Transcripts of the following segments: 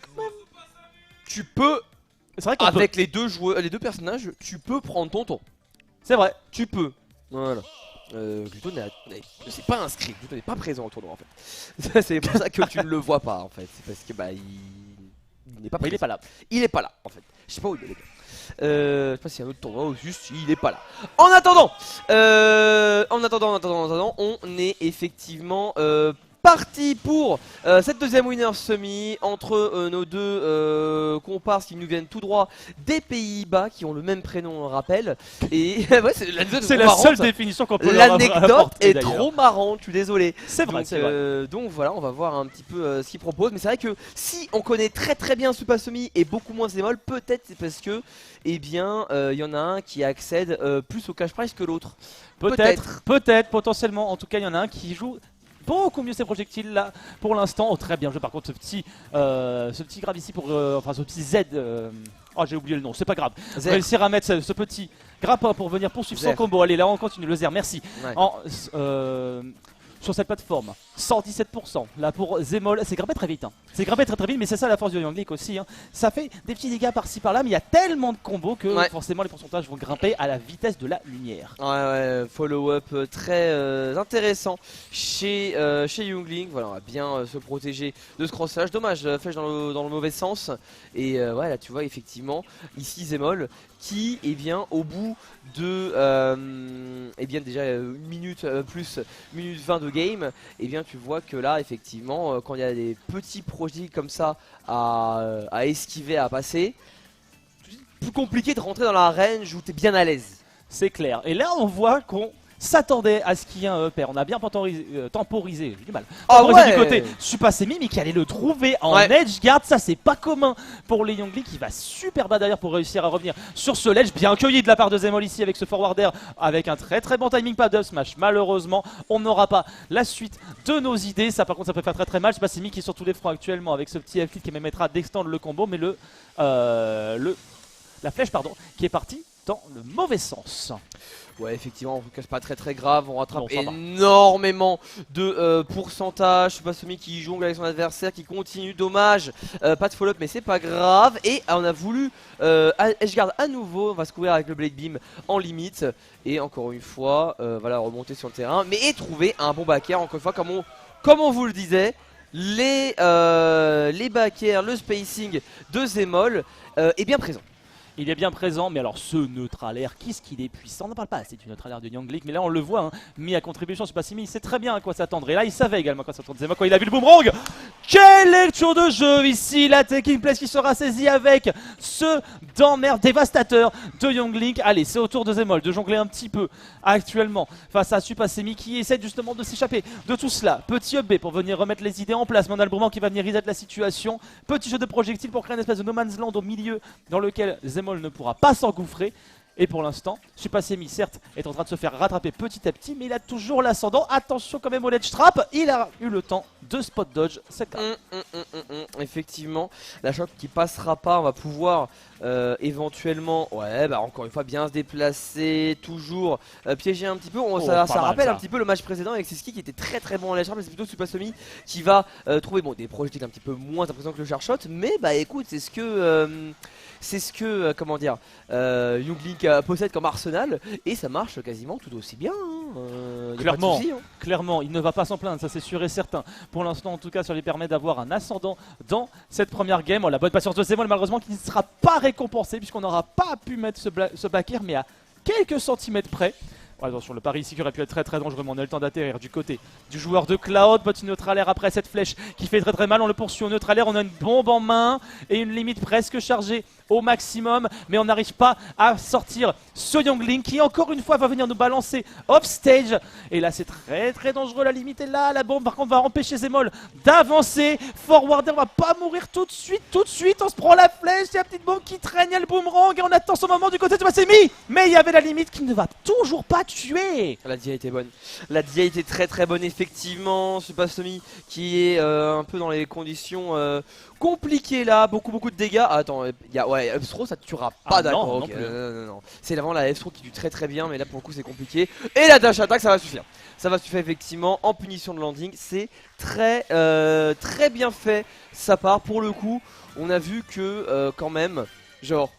quand même. Tu peux, C'est vrai qu'on avec les deux joueurs, les deux personnages, tu peux prendre ton tour. C'est vrai. Tu peux. Voilà. Gluto c'est pas inscrit, Gluto n'est pas présent au tournoi en fait. C'est pour ça que tu ne le vois pas en fait. C'est parce que bah il n'est pas présent. Il est pas là. Il est pas là en fait. Je sais pas où il est les gars. Je sais pas s'il y a un autre tournoi ou juste il est pas là. En attendant, on est effectivement parti pour cette deuxième winner semi entre nos deux comparses qui nous viennent tout droit des Pays-Bas, qui ont le même prénom, on le rappelle. Et ouais, c'est la seule définition qu'on peut l'anecdote est trop marrante, je suis désolé. C'est vrai, c'est vrai. Donc voilà, on va voir un petit peu ce qu'ils proposent. Mais c'est vrai que si on connaît très bien Super Semi et beaucoup moins Zémol, peut-être c'est parce que eh bien il y en a un qui accède plus au cash prize que l'autre. Peut-être, potentiellement. En tout cas, il y en a un qui joue beaucoup mieux ses projectiles là pour l'instant. Oh, très bien joué par contre ce petit grab ici pour enfin ce petit Z. Oh, j'ai oublié le nom, c'est pas grave. Réussir à mettre ce petit grappin pour venir poursuivre son combo. Allez, là on continue le Zer, merci. Ouais. Sur cette plateforme, 117%. Là pour Zémol, c'est grimpé très vite. Hein. C'est grimpé très vite, mais c'est ça la force du Young League aussi. Hein. Ça fait des petits dégâts par-ci par-là, mais il y a tellement de combos que forcément les pourcentages vont grimper à la vitesse de la lumière. Ouais, follow-up très intéressant chez Young League. Voilà, on va bien se protéger de ce crossage. Dommage, flèche dans le mauvais sens. Et ouais, là tu vois effectivement, ici Zémol qui est bien au bout de bien déjà une minute plus minute 20 de game, et bien tu vois que là effectivement quand il y a des petits projets comme ça à esquiver, à passer, plus compliqué de rentrer dans la range où tu es bien à l'aise. C'est clair. Et là on voit qu'on s'attendait à ce qu'il y ait un EPR. On a bien temporisé, j'ai du mal. Du côté Super Semi, mais qui allait le trouver en edge guard. Ça, c'est pas commun pour les Young League, qui va super bas derrière pour réussir à revenir sur ce ledge. Bien accueilli de la part de Zémol ici avec ce forwarder, avec un très bon timing, pas de smash. Malheureusement, on n'aura pas la suite de nos idées. Ça, par contre, ça peut faire très mal. Super Semi qui est sur tous les fronts actuellement avec ce petit F-Lit qui permettra d'extendre le combo, mais la flèche, qui est partie dans le mauvais sens. Ouais, effectivement, en tout cas c'est pas très grave, on rattrape énormément de pourcentage. Super Semi qui jongle avec son adversaire, qui continue, dommage, pas de follow-up mais c'est pas grave. Et on a voulu edgeguard à nouveau, on va se couvrir avec le Blade Beam en limite. Et encore une fois, voilà, remonter sur le terrain, mais trouver un bon backer, encore une fois, comme on vous le disait. Les backers, le spacing de Zémol est bien présent. Il est bien présent, mais alors ce neutral air, qu'est-ce qu'il est puissant. On n'en parle pas assez du neutral air de Young League, mais là on le voit, hein, mis à contribution. Super Semi, il sait très bien à quoi s'attendre. Et là il savait également à quoi s'attendre. Zémol quand il a vu le boomerang. Quelle lecture de jeu ici, la taking place qui sera saisie avec ce d'emmerde dévastateur de Young League. Allez, c'est au tour de Zémol de jongler un petit peu actuellement face à Super Semi qui essaie justement de s'échapper de tout cela. Petit up B pour venir remettre les idées en place, mais on a le boomerang qui va venir reset la situation. Petit jeu de projectiles pour créer une espèce de no man's land au milieu dans lequel Zémol ne pourra pas s'engouffrer. Et pour l'instant, Super Semi certes est en train de se faire rattraper petit à petit, mais il a toujours l'ascendant. Attention quand même au ledge trap, il a eu le temps de spot dodge, c'est grave. Effectivement, la choc qui passera pas, on va pouvoir éventuellement, encore une fois bien se déplacer, toujours piéger un petit peu. Ça rappelle un petit peu le match précédent avec Siski qui était très bon en ledge trap, mais c'est plutôt Super Semi qui va trouver des projectiles un petit peu moins impressionnants que le Sharp Shot, mais écoute, c'est ce que comment dire, Young League possède comme arsenal, et ça marche quasiment tout aussi bien. Clairement, il ne va pas s'en plaindre, ça c'est sûr et certain. Pour l'instant, en tout cas, ça lui permet d'avoir un ascendant dans cette première game. La bonne patience de Zémol, malheureusement, qui ne sera pas récompensée puisqu'on n'aura pas pu mettre ce back air, mais à quelques centimètres près. Attention, le pari ici qui aurait pu être très dangereux, mais on a le temps d'atterrir du côté du joueur de Cloud. Petit neutral air après cette flèche qui fait très mal. On le poursuit au neutral air, on a une bombe en main et une limite presque chargée au maximum, mais on n'arrive pas à sortir ce Young League qui encore une fois va venir nous balancer off stage. Et là c'est très dangereux, la limite est là. La bombe par contre va empêcher Zémol d'avancer. Forwarder va pas mourir tout de suite. On se prend la flèche, il y a la petite bombe qui traîne, il y a le boomerang et on attend son moment du côté de Super Semi. Mais il y avait la limite qui ne va toujours pas l'a tué. La DI était bonne. La DI était très très bonne effectivement. Supasomi qui est un peu dans les conditions compliquées là. Beaucoup de dégâts. Ah, attends, ouais, F-Throw ça te tuera pas, Ah, d'accord. non, Ok, non plus. non. C'est vraiment la F-Throw qui tue très bien, mais là pour le coup c'est compliqué. Et la dash attack ça va suffire. Ça va suffire effectivement en punition de landing. C'est très bien fait sa part. Pour le coup, on a vu que quand même, genre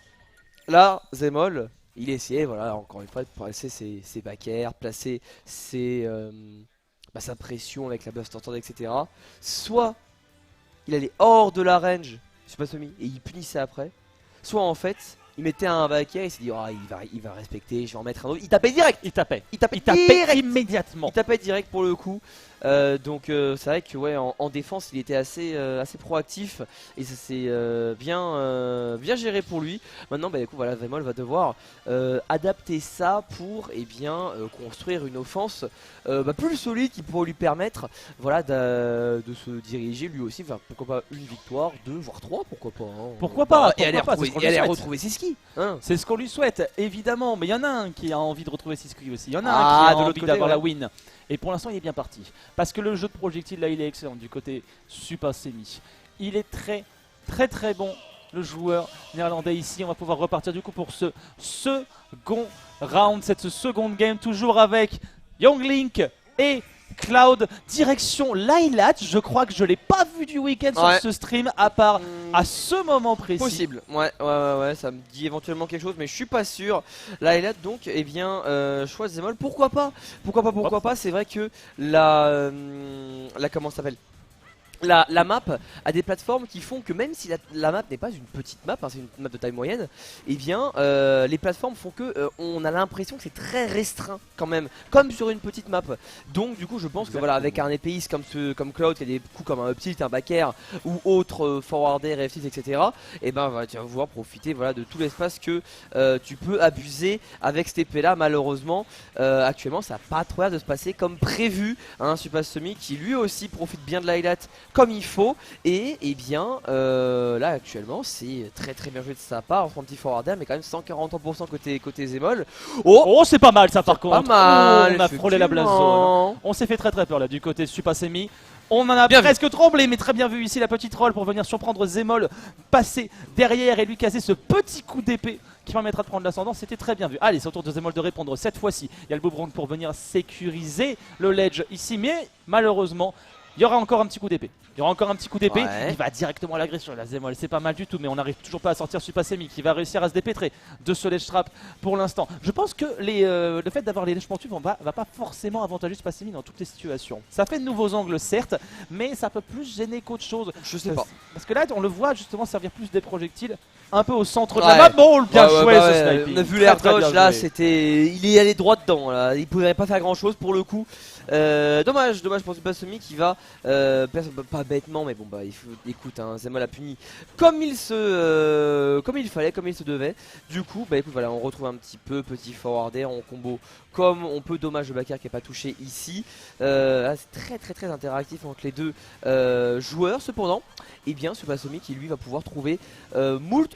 là, Zemol. Il essayait, voilà, encore une fois, de placer ses back air, placer sa pression avec la burst entente, etc. Soit il allait hors de la range, je sais pas semi, et il punissait après. Soit en fait, il mettait un back air et il s'est dit, oh, il va respecter, je vais en mettre un autre. Il tapait direct. Il tapait direct. immédiatement. Il tapait direct pour le coup. Donc c'est vrai que ouais, en défense il était assez proactif et ça s'est bien géré pour lui. Maintenant bah, du coup, voilà, Zemol va devoir adapter ça pour construire une offense plus solide qui pourrait lui permettre voilà, de se diriger lui aussi vers pourquoi pas une victoire, 2 voire 3, pourquoi pas hein. Pourquoi pas, Et aller pourquoi pas, c'est ce qu'on lui retrouver souhaite. ses skis hein. C'est ce qu'on lui souhaite, évidemment. Mais il y en a un qui a envie de retrouver ses skis aussi. Il y en a Ah, un qui a de l'autre envie côté, d'avoir ouais. la win. Et pour l'instant, il est bien parti. Parce que le jeu de projectile, là, il est excellent du côté Super Semi. Il est très bon, le joueur néerlandais ici. On va pouvoir repartir du coup pour ce second round, cette seconde game. Toujours avec Younglink et Cloud. Direction Lylat. Je crois que je l'ai pas vu du week-end Ouais. sur ce stream, à part à ce moment précis. Possible, ouais, ça me dit éventuellement quelque chose, mais je suis pas sûr. Là et là, donc, choix de Zemol, pourquoi pas, c'est vrai que la comment ça s'appelle la map a des plateformes qui font que même si la map n'est pas une petite map, hein, c'est une map de taille moyenne, les plateformes font que on a l'impression que c'est très restreint quand même, comme sur une petite map. Donc du coup je pense que voilà, avec un épéiste comme Cloud qui a des coups comme un up tilt, un back air ou autre forward air, F tilt, etc. Et voilà, tu vas pouvoir profiter voilà, de tout l'espace que tu peux abuser avec cette épée là. Malheureusement actuellement ça n'a pas trop l'air de se passer comme prévu, hein, Super Semi qui lui aussi profite bien de l'highlight comme il faut et là actuellement c'est très bien joué de sa part, son petit forward air, mais quand même 143% côté Zemol. Oh, c'est pas mal ça par contre. Pas mal, Oh, on a frôlé la blast zone. effectivement. On s'est fait très peur là du côté Super Semi. On en a Bien presque tremblé, mais très bien vu ici la petite roll pour venir surprendre Zemol, passer derrière et lui casser ce petit coup d'épée qui permettra de prendre l'ascendant. C'était très bien vu. Allez, c'est au tour de Zemol de répondre cette fois-ci. Il y a le boomerang pour venir sécuriser le ledge ici, mais malheureusement il y aura encore un petit coup d'épée. Ouais. Il va directement à l'agression. La Zemol, c'est pas mal du tout, mais on n'arrive toujours pas à sortir Super Semi qui va réussir à se dépêtrer de ce ledge trap pour l'instant. Je pense que le fait d'avoir les ledge pentus va pas forcément avantager Super Semi dans toutes les situations. Ça fait de nouveaux angles, certes, mais ça peut plus gêner qu'autre chose. Je sais pas. Parce que là, on le voit justement servir plus des projectiles un peu au centre de Ouais. la map. Bon, bien joué ce Ouais, sniping. on a vu Très, l'air très bien dodge là, joué. il est allé droit dedans là. Il pouvait pas faire grand chose pour le coup. Dommage pour Super Semi qui va pas bêtement, mais bon bah écoute, hein, Zemol a puni comme il fallait, comme il se devait. Du coup bah écoute, voilà, on retrouve un petit forward air en combo comme on peut. Dommage le back air qui n'est pas touché ici. Là, c'est très interactif entre les deux joueurs. Cependant, Super Semi qui lui va pouvoir trouver moult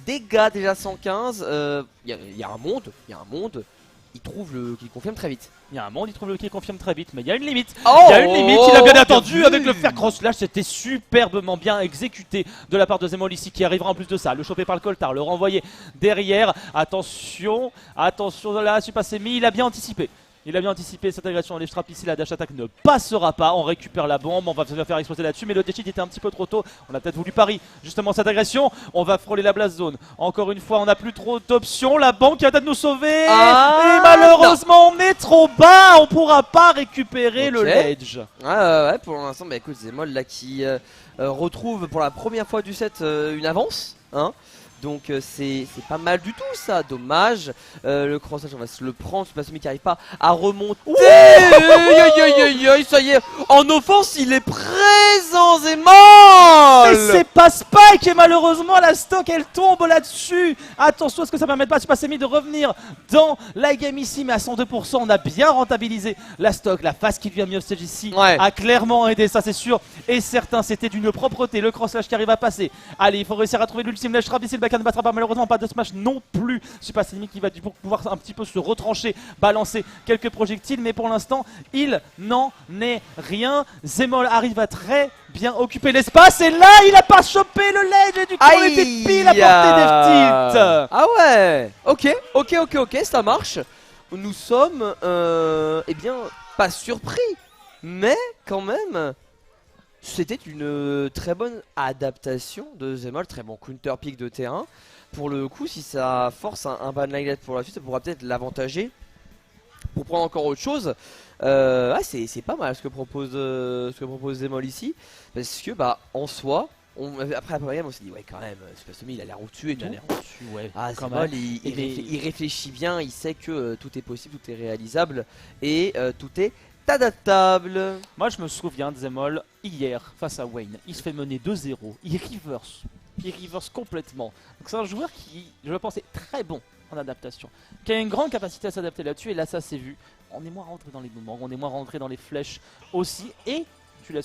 dégâts, déjà 115. Il y a un monde. Il confirme très vite. Il y a un monde, il trouve le qui confirme très vite, mais il y a une limite. Oh, Il y a une limite, il a bien bien attendu vu. avec le fer cross slash, c'était superbement bien exécuté de la part de Zemol ici qui arrivera en plus de ça. Le choper par le coltard, le renvoyer derrière. Attention là, Super Semi, il a bien anticipé. Cette agression dans les straps ici, la dash attack ne passera pas, on récupère la bombe, on va se faire exploser là-dessus, mais le déchit était un petit peu trop tôt, on a peut-être voulu pari justement cette agression, on va frôler la blast zone, encore une fois on n'a plus trop d'options, la banque qui va peut-être nous sauver, et malheureusement on est trop bas, on pourra pas récupérer le ledge. Ouais, pour l'instant, bah écoute, Zemol là qui retrouve pour la première fois du set une avance, hein. Donc c'est pas mal du tout ça, dommage. Le crossage on va se le prendre, Super Semi qui arrive pas à remonter. Ça y est, en offense il est présent Zemol. Et c'est pas Spike et malheureusement la stock elle tombe là-dessus. Attention à ce que ça permet pas Supersemi de revenir dans la game ici, mais à 102% on a bien rentabilisé la stock. La phase qui vient mieux stage ici a clairement aidé, ça c'est sûr et certain. C'était d'une propreté, le cross slash qui arrive à passer. Allez, il faut réussir à trouver l'ultime ledge trap ici, le backhand ne battra pas, malheureusement pas de smash non plus. Supersemi qui va du coup pouvoir un petit peu se retrancher, balancer quelques projectiles, mais pour l'instant il n'en est rien. Zemol arrive à très bien occuper l'espace et là il a pas chopé le ledge et du coup on était pile à portée des tilt. Ah ouais, ok, ça marche. Nous sommes eh bien pas surpris, mais quand même c'était une très bonne adaptation de Zemol, très bon counter pick de terrain. Pour le coup, si ça force un ban like that pour la suite, ça pourra peut-être l'avantager pour prendre encore autre chose. C'est pas mal ce que propose Zemol ici, parce que bah en soi, après la première game on s'est dit ouais quand même, Supersemi il a l'air au-dessus et tout. Ouais, Zemol il réfléchit bien, il sait que tout est possible, tout est réalisable et tout est adaptable. Moi je me souviens de Zemol hier face à Wayne, il se fait mener 2-0, il reverse complètement. Donc c'est un joueur qui je pense est très bon en adaptation, qui a une grande capacité à s'adapter là-dessus et là ça s'est vu. On est moins rentré dans les mouvements, on est moins rentré dans les flèches aussi et tu l'as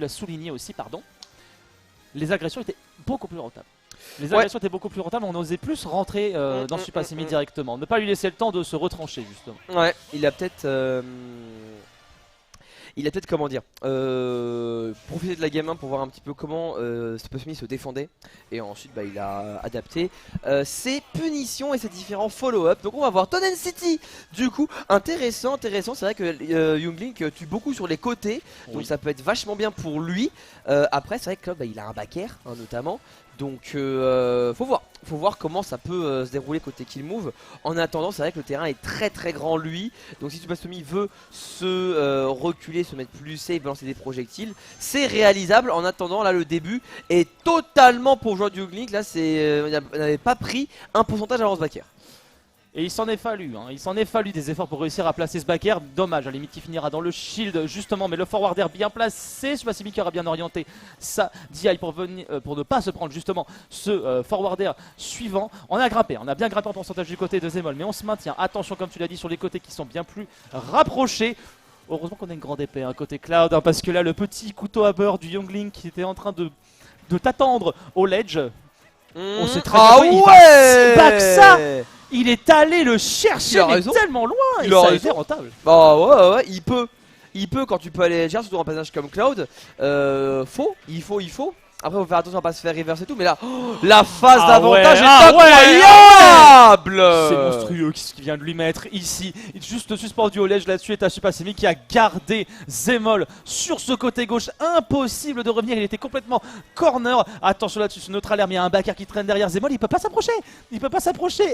souligné aussi, pardon. Les agressions étaient beaucoup plus rentables. On osait plus rentrer dans Supersemi directement, ne pas lui laisser le temps de se retrancher justement. Ouais, il a peut-être comment dire, profité de la game 1 pour voir un petit peu comment Supersemi se défendait et ensuite bah, il a adapté ses punitions et ses différents follow-up. Donc on va voir Tonen City du coup, intéressant, c'est vrai que Younglink tue beaucoup sur les côtés, donc ça peut être vachement bien pour lui. Après c'est vrai que bah, il a un back air notamment. Donc faut voir comment ça peut se dérouler côté kill move. En attendant c'est vrai que le terrain est très grand lui. Donc si Supersemi veut se reculer, se mettre plus safe, balancer des projectiles, c'est réalisable. En attendant là le début est totalement pour joueur du Younglink. Là c'est il n'avait pas pris un pourcentage avant ce back air. Et il s'en est fallu, des efforts pour réussir à placer ce back air. Dommage, à la limite il finira dans le shield justement, mais le forward air bien placé. Supersemi qui aura bien orienté sa DI pour ne pas se prendre justement ce forward air suivant. On a bien grimpé en pourcentage du côté de Zemol, mais on se maintient. Attention comme tu l'as dit sur les côtés qui sont bien plus rapprochés. Heureusement qu'on a une grande épée côté Cloud, parce que là le petit couteau à beurre du Youngling qui était en train de t'attendre au ledge. On sait très bien il va back ça. Il est allé le chercher mais tellement loin et ça a été rentable. Bah ouais, il peut quand tu peux aller chercher surtout un passage comme Cloud. Il faut. Après faut faire attention à pas se faire reverse et tout, mais là la phase d'avantage est incroyable. C'est monstrueux ce qu'il vient de lui mettre ici. Juste suspendu au ledge là-dessus et t'as Supersemi qui a gardé Zemol sur ce côté gauche. Impossible de revenir, il était complètement corner. Attention là-dessus, ce neutral air, mais il y a un backer qui traîne derrière Zemol, il peut pas s'approcher.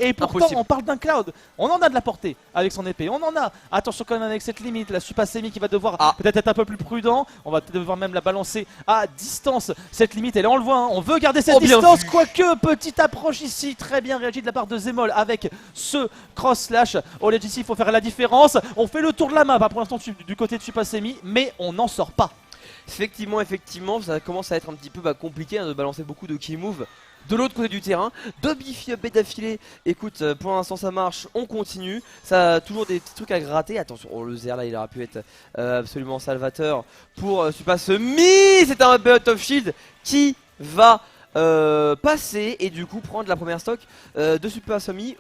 Et pourtant on parle d'un Cloud, on en a de la portée avec son épée, on en a. Attention quand même avec cette limite, la Supersemi qui va devoir peut-être être un peu plus prudent. On va devoir même la balancer à distance. Cette limite et là on le voit, on veut garder cette distance, quoique petite approche ici, très bien réagi de la part de Zemol avec ce cross slash. Au ledge ici il faut faire la différence, on fait le tour de la map pour l'instant du côté de Supersemi, mais on n'en sort pas. Effectivement ça commence à être un petit peu compliqué de balancer beaucoup de kill move de l'autre côté du terrain. 2 Biffy up d'affilée. Écoute, pour l'instant ça marche, on continue. Ça a toujours des petits trucs à gratter. Attention, le Zer là il aurait pu être absolument salvateur pour Supersemi. C'est un out of shield qui va passer et du coup prendre la première stock de Supersemi.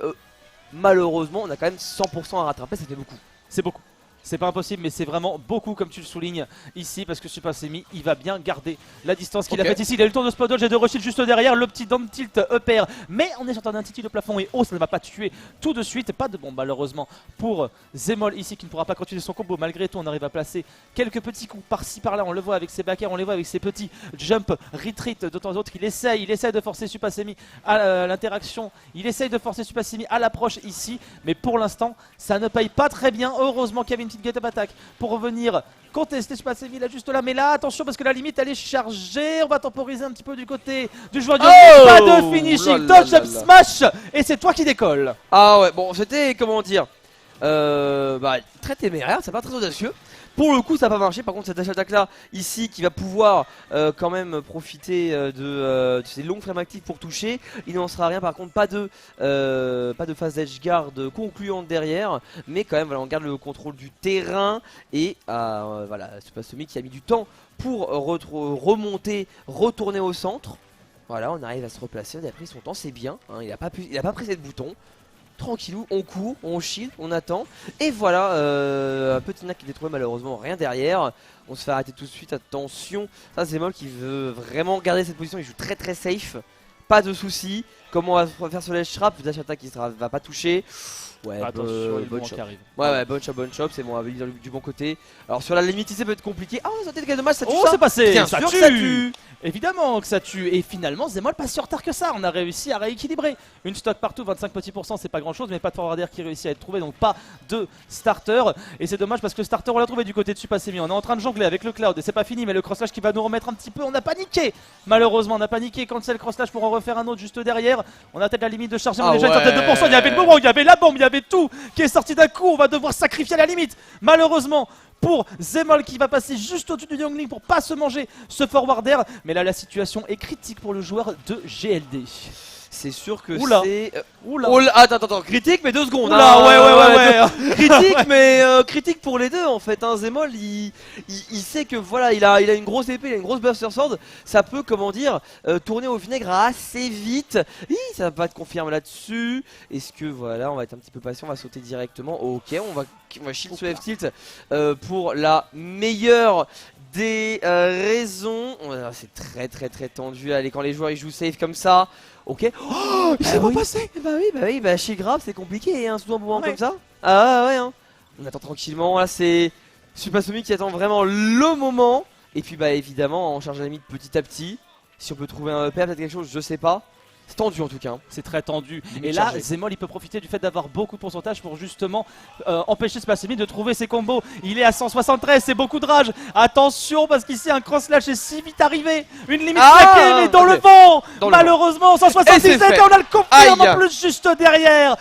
Malheureusement on a quand même 100% à rattraper, ça fait beaucoup. C'est beaucoup. C'est pas impossible, mais c'est vraiment beaucoup comme tu le soulignes ici, parce que Supersemi il va bien garder la distance qu'il a faite ici. Il a eu le tour de spot dodge et de rush juste derrière, le petit down tilt upper, mais on est sur un tilt de plafond et ça ne va pas tuer tout de suite. Pas de bombe malheureusement pour Zemol ici qui ne pourra pas continuer son combo. Malgré tout on arrive à placer quelques petits coups par-ci par-là, on le voit avec ses backers, on les voit avec ses petits jump retreat de temps en temps. Il essaye de forcer Supersemi à l'interaction, il essaye de forcer Supersemi à l'approche ici, mais pour l'instant ça ne paye pas très bien. Heureusement qu'il y avait une petite get up attack pour revenir contester Supersemi là juste là, mais là attention parce que la limite elle est chargée. On va temporiser un petit peu du côté du joueur du pas de finishing touch up smash et c'est toi qui décolle. Ah ouais, bon c'était comment dire très téméraire, c'est pas très audacieux Pour le coup ça n'a pas marché. Par contre cette dash attack là ici qui va pouvoir quand même profiter de ces longues frames actives pour toucher. Il n'en sera rien. Par contre pas de phase d'edge guard concluante derrière. Mais quand même voilà, on garde le contrôle du terrain. Et voilà, Supasemi qui a mis du temps pour remonter, retourner au centre. Voilà, on arrive à se replacer, on a pris son temps, c'est bien, hein, il a pas pressé de bouton. Tranquillou, on court, on shield, on attend. Et voilà, un petit Nac qui est trouvé malheureusement rien derrière. On se fait arrêter tout de suite, attention. Ça c'est Zemol qui veut vraiment garder cette position, il joue très très safe. Pas de soucis. Comment on va faire ce ledge trap, dash attack qui va pas toucher. Ouais, attention, bonne shot. arrive. Ouais, bonne shot, c'est bon, du bon côté. Alors sur la limite, ça peut être compliqué. Ah, ça a été dommage, ça tue. Oh, c'est passé, bien sûr que ça tue. Évidemment que ça tue. Et finalement, Zemol pas si en retard que ça. On a réussi à rééquilibrer. Une stock partout, 25 petits %, c'est pas grand chose, mais pas de forwarder qui réussit à être trouvé, donc pas de starter. Et c'est dommage parce que le starter, on l'a trouvé du côté de Supasemi. On est en train de jongler avec le cloud et c'est pas fini, mais le crosslash qui va nous remettre un petit peu. On a paniqué. Malheureusement, on a paniqué. Cancel crosslash pour en refaire un autre juste derrière. On a peut-être la limite de chargement. Déjà, une centaine de pourcents. Il y avait le moment, il y avait la bombe, il y avait tout qui est sorti d'un coup. On va devoir sacrifier la limite. Malheureusement. Pour Zemol qui va passer juste au-dessus du Youngling pour pas se manger ce forwarder. Mais là la situation est critique pour le joueur de GLD. C'est sûr que c'est... Attends, critique mais 2 secondes. Ouais. Critique mais critique pour les deux en fait. Hein. Zemol il sait que voilà il a une grosse épée, il a une grosse Buster Sword. Ça peut comment dire tourner au vinaigre assez vite. Ça va pas te confirmer là-dessus. Est-ce que voilà on va être un petit peu patient, on va sauter directement. Ok on va shield ce F-tilt pour la meilleure des raisons. C'est très tendu. Allez quand les joueurs ils jouent safe comme ça. Ok. Oh, il s'est pas passé. Bah oui, chez Grave c'est compliqué hein, sous un moment comme ça. Ah ouais hein. On attend tranquillement, là c'est Supasemi qui attend vraiment le moment. Et puis bah évidemment on charge la limite petit à petit. Si on peut trouver un EP, peut-être quelque chose, je sais pas. C'est tendu en tout cas. C'est très tendu. Et là, Zemol il peut profiter du fait d'avoir beaucoup de pourcentage pour justement empêcher Supasemi de trouver ses combos. Il est à 173, c'est beaucoup de rage. Attention parce qu'ici un cross slash est si vite arrivé. Une limite claquée mais dans le vent. Malheureusement 177 et on a le confirme en plus juste derrière.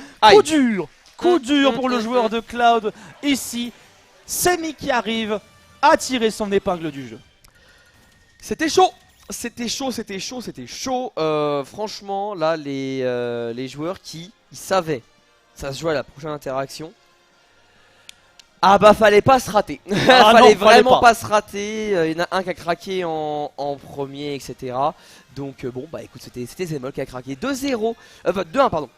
Coup dur pour le joueur de Cloud. Ici, Semi qui arrive à tirer son épingle du jeu. C'était chaud. C'était chaud. Franchement, là, les joueurs ils savaient, ça se jouait à la prochaine interaction. Ah bah fallait pas se rater. Fallait vraiment pas se rater. Il y en a un qui a craqué en premier, etc. Donc bon bah écoute, c'était Zemol qui a craqué 2-0. 2-1 pardon.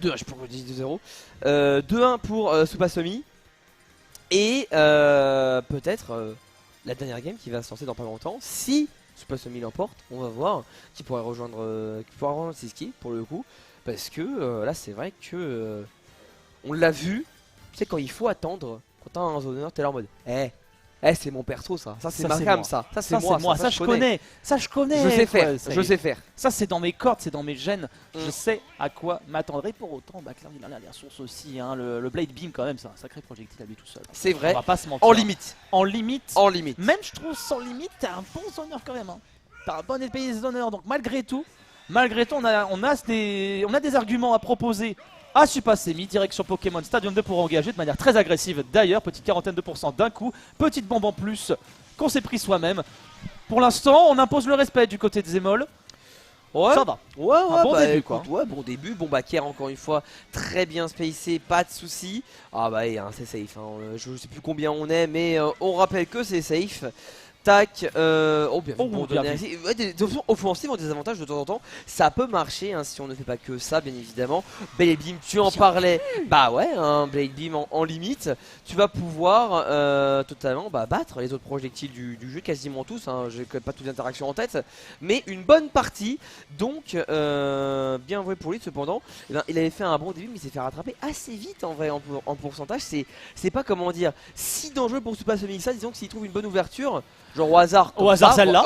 2-1, je pourrais dire 2-0. 2-1 pour Supasemi. Et peut-être la dernière game qui va se lancer dans pas longtemps. Si Supasemi l'emporte, on va voir qui pourrait rejoindre Siski pour le coup. Parce que là c'est vrai que on l'a vu, tu sais quand il faut attendre, quand t'as un zoneur t'es là en mode c'est mon perso ça c'est ma cam ça c'est moi, ça je connais. Je sais faire. Ça c'est dans mes cordes, c'est dans mes gènes. Je sais à quoi m'attendre. Et pour autant, Cloud il en a la source aussi. Hein. Le Blade Beam quand même, c'est un sacré projectile à lui tout seul. C'est vrai. On va pas se mentir. En limite. Même je trouve sans limite, t'as un bon zoneur quand même. Hein. T'as un bon épée zoneur. Donc malgré tout, on a des arguments à proposer. À Supasemi, direction Pokémon Stadium 2 pour engager de manière très agressive. D'ailleurs, petite quarantaine de % d'un coup, petite bombe en plus qu'on s'est pris soi-même. Pour l'instant, on impose le respect du côté de Zemol. Ouais, ça va. Bon début écoute, quoi. Ouais, bon début. Bon bah Kier encore une fois très bien spacé, pas de soucis. Ah bah c'est safe. Hein. Je sais plus combien on est, mais on rappelle que c'est safe. Tac, bien des options offensives ont des avantages de temps en temps. Ça peut marcher hein, si on ne fait pas que ça, bien évidemment. Blade Beam, tu en parlais. Bah ouais, un Blade Beam en limite. Tu vas pouvoir totalement battre les autres projectiles du jeu, quasiment tous. Hein, j'ai pas toutes les interactions en tête, mais une bonne partie. Donc, bien joué pour lui. Cependant, il avait fait un bon début, mais il s'est fait rattraper assez vite en vrai en pourcentage. C'est pas comment dire si dangereux pour Supasemi que ça. Disons que s'il trouve une bonne ouverture. Genre au hasard celle-là.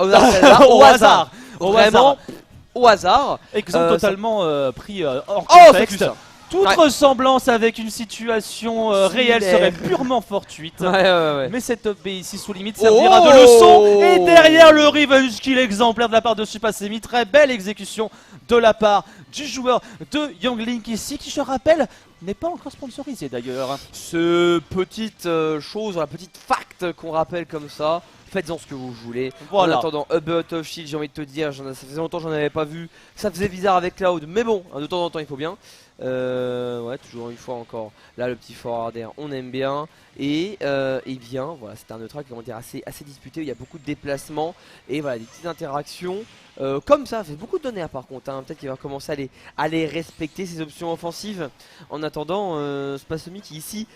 Au hasard. Exemple totalement pris hors contexte. Toute Ouais. ressemblance avec une situation réelle serait purement fortuite. Ouais. Mais cette top B ici sous limite servira de leçon. Et derrière le revenge kill exemplaire de la part de Supasemi. Très belle exécution de la part du joueur de Younglink ici, qui je rappelle n'est pas encore sponsorisé d'ailleurs. Ce petite chose, la petite fact qu'on rappelle comme ça. Faites-en ce que vous voulez. Voilà. En attendant, Out of Shield, j'ai envie de te dire, ça faisait longtemps que j'en avais pas vu. Ça faisait bizarre avec Cloud, mais bon, de temps en temps il faut bien. Ouais, toujours une fois encore. Là, le petit forwarder, on aime bien. Et bien, voilà, c'était un neutral qui est assez disputé. Il y a beaucoup de déplacements et voilà, des petites interactions. Comme ça fait beaucoup de données par contre. Hein. Peut-être qu'il va commencer à les respecter, ces options offensives. En attendant, Spasemi qui ici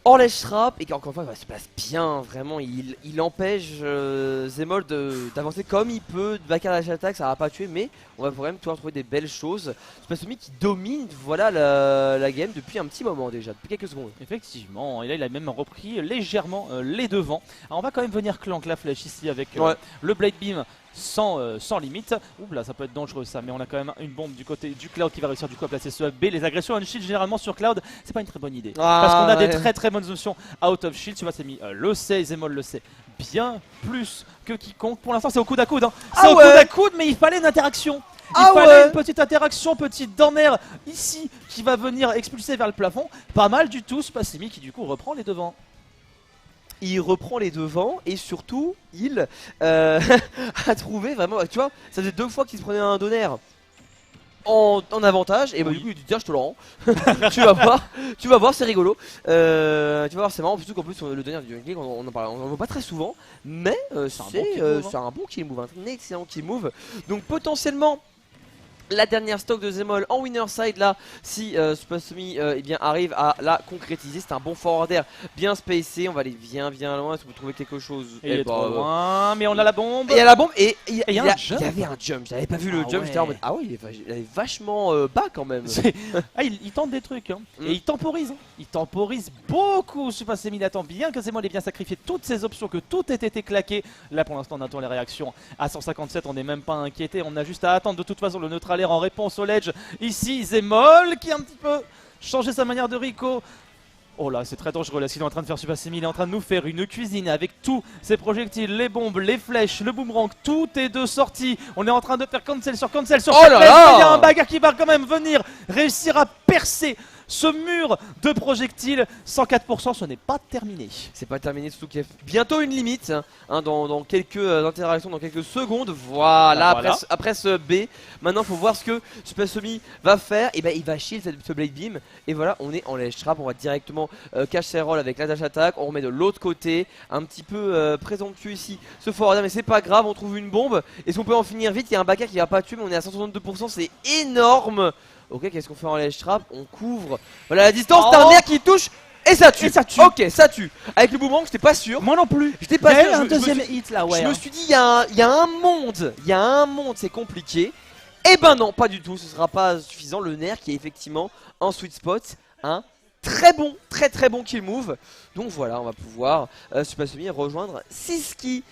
enlèche Shrap et qui encore une fois se place bien, vraiment il empêche Zemol d'avancer comme il peut, de backer la attaque, ça va pas tuer, mais on va quand même pouvoir trouver des belles choses. Spasemi qui domine voilà la game depuis un petit moment déjà, depuis quelques secondes. Effectivement, et là il a même repris légèrement les devants. Alors on va quand même venir clank la flèche ici avec le Blade Beam sans limite. Ouh là, ça peut être dangereux ça, mais on a quand même une bombe du côté du Cloud qui va réussir du coup à placer ce B. Les agressions on shield généralement sur Cloud, c'est pas une très bonne idée. Parce qu'on a des très bonnes options out of shield. Tu vois, c'est mis le sait, Zemol le sait bien plus que quiconque. Pour l'instant c'est au coude à coude, hein. C'est au coude à coude, mais il fallait une interaction. Il fallait une petite interaction, petite dernière ici qui va venir expulser vers le plafond. Pas mal du tout, Spasemi qui du coup reprend les devants. Il reprend les devants et surtout il a trouvé vraiment, tu vois, ça faisait 2 fois qu'il se prenait un donner en avantage et bah, du coup il dit tiens je te le rends. tu vas voir c'est rigolo. Tu vas voir c'est marrant, surtout qu'en plus le donner du Young on en voit pas très souvent, mais c'est un bon kill move, un excellent kill move. Donc potentiellement la dernière stock de Zemol en winner side là, si Spasemi eh bien, arrive à la concrétiser, c'est un bon forwarder bien spacé, on va aller bien loin, est-ce que vous trouvez quelque chose? Et il est trop loin, mais on a la bombe. Et il y a la bombe et il y avait un jump, j'avais pas vu le jump, j'étais en mode ah ouais il est vachement bas quand même. Il tente des trucs hein. Et il temporise, il temporise beaucoup. Supasemi attend bien que Zemol ait bien sacrifié toutes ses options, que tout ait été claqué. Là pour l'instant on attend les réactions à 157, on n'est même pas inquiété, on a juste à attendre de toute façon le neutral en réponse au ledge. Ici Zemol qui a un petit peu changé sa manière de Rico. Oh là c'est très dangereux là, ce qu'il est en train de faire Supasemi, il est en train de nous faire une cuisine avec tous ses projectiles, les bombes, les flèches, le boomerang, tout est de sortie. On est en train de faire cancel sur oh là là. Il y a un bagarre qui va quand même venir réussir à percer ce mur de projectiles. 104%, ce n'est pas terminé. C'est pas terminé, surtout qu'il y a bientôt une limite hein, dans quelques interactions, dans quelques secondes. Voilà, après ce B. Maintenant il faut voir ce que Spasemi va faire. Et ben il va shield ce Blade Beam. Et voilà, on est en ledge trap. On va directement cash ses rolls avec la dash attack. On remet de l'autre côté. Un petit peu présomptueux ici ce forwarder, mais c'est pas grave, on trouve une bombe. Est-ce qu'on peut en finir vite? Il y a un backer qui va pas tuer, mais on est à 162%, c'est énorme. Ok, qu'est-ce qu'on fait en ledge trap? On couvre. Voilà la distance, t'as un air qui touche et ça tue. Ok, ça tue. Avec le boomerang, j'étais pas sûr. Moi non plus. J'étais pas sûr. Un deuxième hit là, ouais. Je me suis dit, il y a un monde, c'est compliqué. Et ben non, pas du tout. Ce sera pas suffisant. Le nerf qui est effectivement en sweet spot, un très bon kill move. Donc voilà, on va pouvoir Supasemi rejoindre Siski